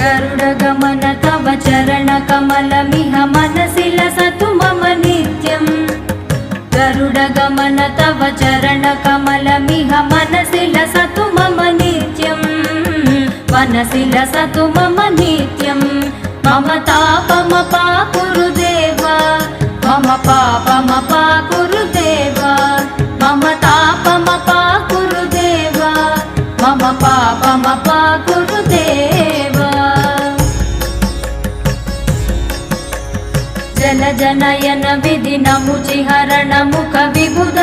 गरुडगमन तव चरणकमलमिह मनसि लसतु मम नित्यम् गरुडगमन तव चरणकमलमिह मनसि लसतु मम नित्यम् मनसि लसतु मम नित्यम् मम तापमपाकुरु देव मम पापमपाकुरु देव मम तापमपाकुरु देव मम पापमपाकुरु देव जलजनयन विधिनमुचिहरण मुख विबुध